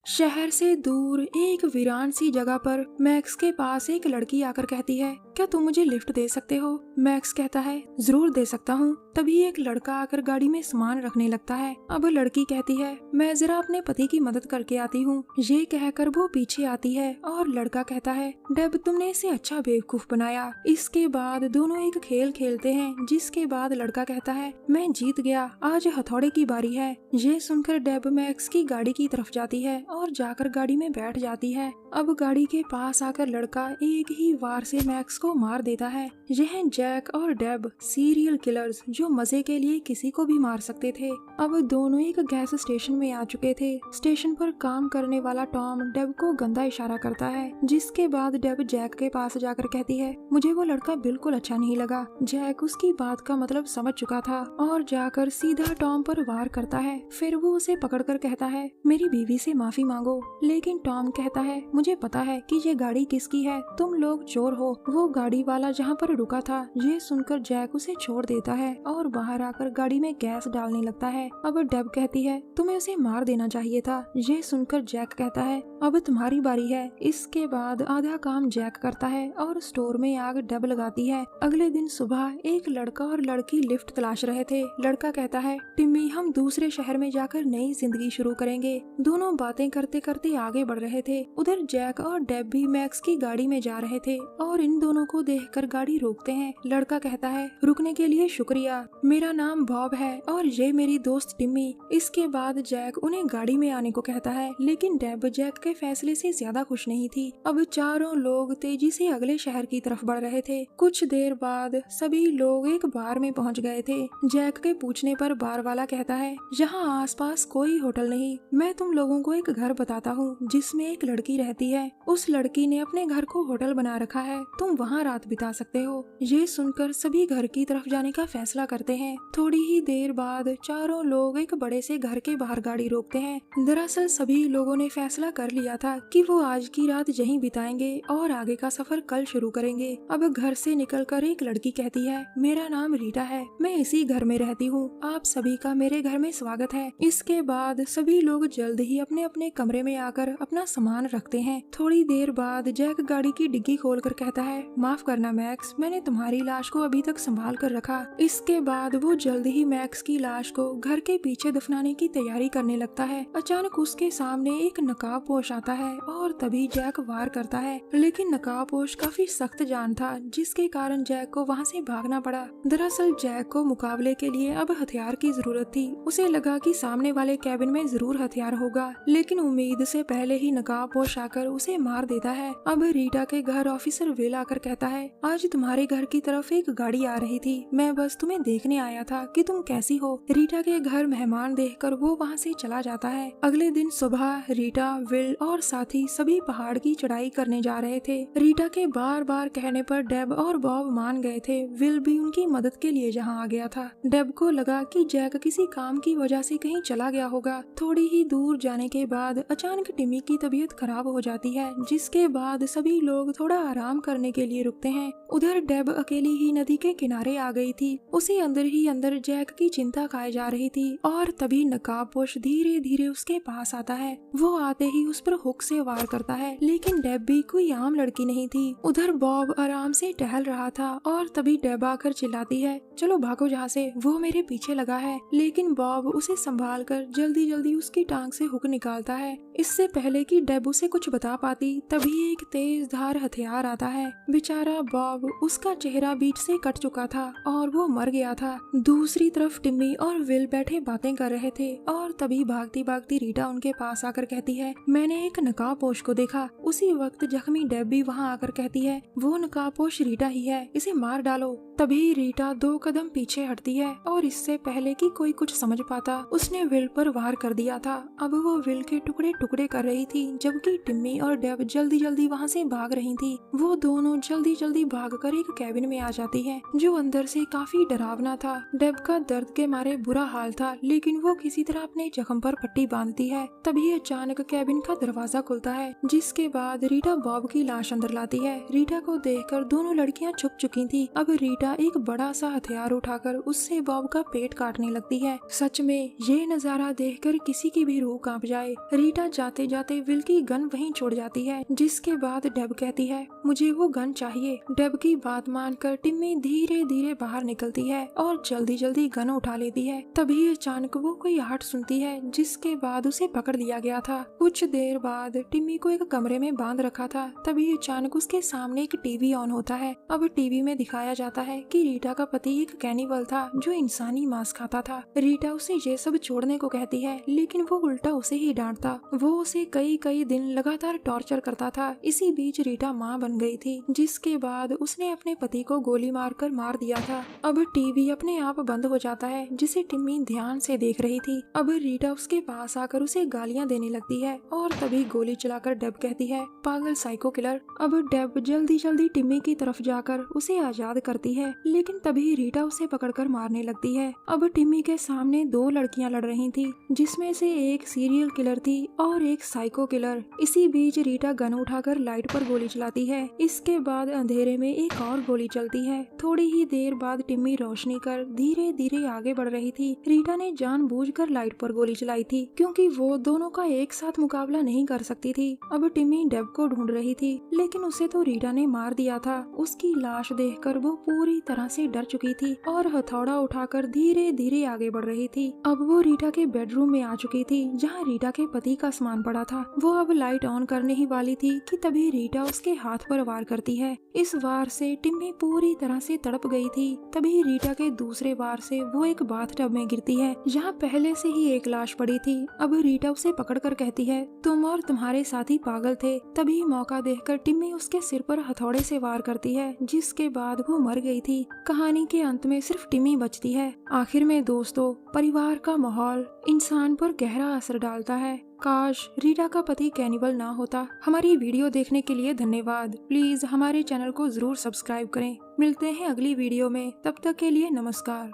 शहर से दूर एक वीरान सी जगह पर मैक्स के पास एक लड़की आकर कहती है, क्या तुम मुझे लिफ्ट दे सकते हो? मैक्स कहता है, जरूर दे सकता हूँ। तभी एक लड़का आकर गाड़ी में सामान रखने लगता है। अब लड़की कहती है, मैं जरा अपने पति की मदद करके आती हूँ। ये कहकर वो पीछे आती है और लड़का कहता है, डेब तुमने इसे अच्छा बेवकूफ बनाया। इसके बाद दोनों एक खेल खेलते हैं, जिसके बाद लड़का कहता है, मैं जीत गया, आज हथौड़े की बारी है। ये सुनकर डेब मैक्स की गाड़ी की तरफ जाती है और जाकर गाड़ी में बैठ जाती है। अब गाड़ी के पास आकर लड़का एक ही वार से मैक्स को मार देता है। यह जैक और डेब सीरियल किलर्स जो मजे के लिए किसी को भी मार सकते थे। अब दोनों एक गैस स्टेशन में आ चुके थे। स्टेशन पर काम करने वाला टॉम डेब को गंदा इशारा करता है, जिसके बाद डेब जैक के पास जाकर कहती है, मुझे वो लड़का बिल्कुल अच्छा नहीं लगा। जैक उसकी बात का मतलब समझ चुका था और जाकर सीधा टॉम पर वार करता है। फिर वो उसे पकड़कर कहता है, मेरी बीवी से माफी मांगो। लेकिन टॉम कहता है, मुझे पता है कि ये गाड़ी किसकी है, तुम लोग चोर हो। वो गाड़ी वाला जहाँ पर रुका था। ये सुनकर जैक उसे छोड़ देता है और बाहर आकर गाड़ी में गैस डालने लगता है। अब डेब कहती है, तुम्हें उसे मार देना चाहिए था। ये सुनकर जैक कहता है, अब तुम्हारी बारी है। इसके बाद आधा काम जैक करता है और स्टोर में आग डेब लगाती है। अगले दिन सुबह एक लड़का और लड़की लिफ्ट तलाश रहे थे। लड़का कहता है, टिम्मी हम दूसरे शहर में जाकर नई जिंदगी शुरू करेंगे। दोनों बातें करते करते आगे बढ़ रहे थे। उधर जैक और डेब भी मैक्स की गाड़ी में जा रहे थे और इन दोनों को देखकर गाड़ी रोकते हैं। लड़का कहता है, रुकने के लिए शुक्रिया, मेरा नाम बॉब है और ये मेरी दोस्त टिम्मी। इसके बाद जैक उन्हें गाड़ी में आने को कहता है, लेकिन डेब जैक के फैसले से ज्यादा खुश नहीं थी। अब चारों लोग तेजी से अगले शहर की तरफ बढ़ रहे थे। कुछ देर बाद सभी लोग एक बार में पहुंच गए थे। जैक के पूछने पर बार वाला कहता है, यहाँ आसपास कोई होटल नहीं, मैं तुम लोगों को एक घर बताता हूँ जिसमें एक लड़की रहती है। उस लड़की ने अपने घर को होटल बना रखा है, तुम वहाँ रात बिता सकते हो। ये सुनकर सभी घर की तरफ जाने का फैसला करते हैं। थोड़ी ही देर बाद चारों लोग एक बड़े से घर के बाहर गाड़ी रोकते हैं। दरअसल सभी लोगों ने फैसला कर लिया था कि वो आज की रात यहीं बिताएंगे और आगे का सफर कल शुरू करेंगे। अब घर से निकलकर एक लड़की कहती है, मेरा नाम रीटा है, मैं इसी घर में रहती हूँ, आप सभी का मेरे घर में स्वागत है। इसके बाद सभी लोग जल्द ही अपने अपने कमरे में आकर अपना सामान रखते हैं। थोड़ी देर बाद जैक गाड़ी की डिग्गी खोलकर कहता है, माफ करना मैक्स, मैंने तुम्हारी लाश को अभी तक संभाल कर रखा। इसके बाद वो जल्द ही मैक्स की लाश को घर के पीछे दफनाने की तैयारी करने लगता है। अचानक उसके सामने एक नकाबपोश आता है और तभी जैक वार करता है, लेकिन नकाबपोश काफी सख्त जान था, जिसके कारण जैक को वहाँ से भागना पड़ा। दरअसल जैक को मुकाबले के लिए अब हथियार की जरूरत थी। उसे लगा कि सामने वाले कैबिन में जरूर हथियार होगा, लेकिन उम्मीद से पहले ही नकाबपोश आकर उसे मार देता है। अब रीटा के घर ऑफिसर विल आकर कहता है, आज तुम्हारे घर की तरफ एक गाड़ी आ रही थी, मैं बस तुम्हें देखने आया था कि तुम कैसी हो। रीटा के घर मेहमान देखकर वो वहाँ से चला जाता है। अगले दिन सुबह रीटा, विल और साथी सभी पहाड़ की चढ़ाई करने जा रहे थे। रीटा के बार बार कहने पर डेब और बॉब मान गए थे। विल भी उनकी मदद के लिए जहाँ आ गया था। डेब को लगा कि जैक किसी काम की वजह से कहीं चला गया होगा। थोड़ी ही दूर जाने के बाद अचानक टिम्मी की तबीयत खराब हो जाती है, जिसके बाद सभी लोग थोड़ा आराम करने के लिए रुकते हैं। उधर डेब अकेली ही नदी के किनारे आ गई थी। उसे अंदर ही अंदर जैक की चिंता खाए जा रही थी और तभी नकाबपोश धीरे धीरे उसके पास आता है। वो आते ही उस पर हुक से वार करता है, लेकिन डेब भी कोई आम लड़की नहीं थी। उधर बॉब आराम से टहल रहा था और तभी डेब आकर चिल्लाती है, चलो भागो यहाँ से, वो मेरे पीछे लगा है। लेकिन बॉब उसे संभाल कर जल्दी जल्दी उसकी टांग से हुक निकालता है। इससे पहले कि डेब उसे कुछ बता पाती, तभी एक तेज धार हथियार आता है। बेचारा बॉब, उसका चेहरा बीच से कट चुका था और वो मर गया था। दूसरी तरफ टिम्मी और विल बैठे बातें कर रहे थे और तभी भागती भागती रीटा उनके पास आकर कहती है, मैंने एक नकाबपोश को देखा। उसी वक्त जख्मी डेब भी वहाँ आकर कहती है, वो नकाबपोश रीटा ही है, इसे मार डालो। तभी रीटा 2 कदम पीछे हटती है और इससे पहले कि कोई कुछ समझ पाता, उसने विल पर वार कर दिया था। अब वो विल के टुकड़े टुकड़े कर रही थी, जबकि टिम्मी और डेब जल्दी जल्दी वहाँ से भाग रही थी। वो दोनों जल्दी जल्दी भागकर एक कैबिन में आ जाती है, जो अंदर से काफी डरावना था। डेब का दर्द के मारे बुरा हाल था, लेकिन वो किसी तरह अपने जख्म पर पट्टी बांधती है। तभी अचानक कैबिन का दरवाजा खुलता है, जिसके बाद रीटा बॉब की लाश अंदर लाती है। रीटा को देखकर दोनों लड़कियां छुप चुकी थी। अब रीटा रीटा एक बड़ा सा हथियार उठाकर उससे बॉब का पेट काटने लगती है। सच में ये नजारा देखकर किसी की भी रूह कांप जाए। रीटा जाते जाते विल की गन वहीं छोड़ जाती है, जिसके बाद डेब कहती है मुझे वो गन चाहिए। डेब की बात मानकर टिम्मी धीरे धीरे बाहर निकलती है और जल्दी जल्दी गन उठा लेती है। तभी अचानक वो कोई आहट सुनती है, जिसके बाद उसे पकड़ लिया गया था। कुछ देर बाद टिम्मी को एक कमरे में बांध रखा था। तभी अचानक उसके सामने एक टीवी ऑन होता है। अब टीवी में दिखाया जाता है कि रीटा का पति एक कैनिबल था जो इंसानी मांस खाता था। रीटा उसे ये सब छोड़ने को कहती है, लेकिन वो उल्टा उसे ही डांटता। वो उसे कई दिन लगातार टॉर्चर करता था। इसी बीच रीटा माँ बन गई थी, जिसके बाद उसने अपने पति को गोली मारकर मार दिया था। अब टीवी अपने आप बंद हो जाता है, जिसे टिम्मी ध्यान से देख रही थी। अब रीटा उसके पास आकर उसे गालियां देने लगती है और तभी गोली चलाकर डेब कहती है पागल साइको किलर। अब डेब जल्दी जल्दी टिम्मी की तरफ जाकर उसे आजाद करती है, लेकिन तभी रीटा उसे पकड़कर मारने लगती है। अब टिम्मी के सामने दो लड़कियां लड़ रही थी, जिसमें से एक सीरियल किलर थी और एक साइको किलर। इसी बीच रीटा गन उठाकर लाइट पर गोली चलाती है। इसके बाद अंधेरे में एक और गोली चलती है। थोड़ी ही देर बाद टिम्मी रोशनी कर धीरे धीरे आगे बढ़ रही थी। रीटा ने जानबूझकर लाइट पर गोली चलाई थी, क्योंकि वो दोनों का एक साथ मुकाबला नहीं कर सकती थी। अब टिम्मी डेब को ढूंढ रही थी, लेकिन उसे तो रीटा ने मार दिया था। उसकी लाश देखकर वो पूरी तरह से डर चुकी थी और हथौड़ा उठाकर धीरे धीरे आगे बढ़ रही थी। अब वो रीटा के बेडरूम में आ चुकी थी, जहाँ रीटा के पति का सामान पड़ा था। वो अब लाइट ऑन करने ही वाली थी कि तभी रीटा उसके हाथ पर वार करती है। इस वार से टिम्मी पूरी तरह से तड़प गई थी। तभी रीटा के दूसरे वार से वो एक बाथटब में गिरती है, जहाँ पहले से ही एक लाश पड़ी थी। अब रीटा उसे पकड़कर कहती है तुम और तुम्हारे साथी पागल थे। तभी मौका देखकर टिम्मी उसके सिर पर हथौड़े से वार करती है, जिसके बाद वो मर गई थी। कहानी के अंत में सिर्फ टिम्मी बचती है। आखिर में दोस्तों, परिवार का माहौल इंसान पर गहरा असर डालता है। काश रीटा का पति कैनिबल ना होता। हमारी वीडियो देखने के लिए धन्यवाद। प्लीज हमारे चैनल को जरूर सब्सक्राइब करें। मिलते हैं अगली वीडियो में, तब तक के लिए नमस्कार।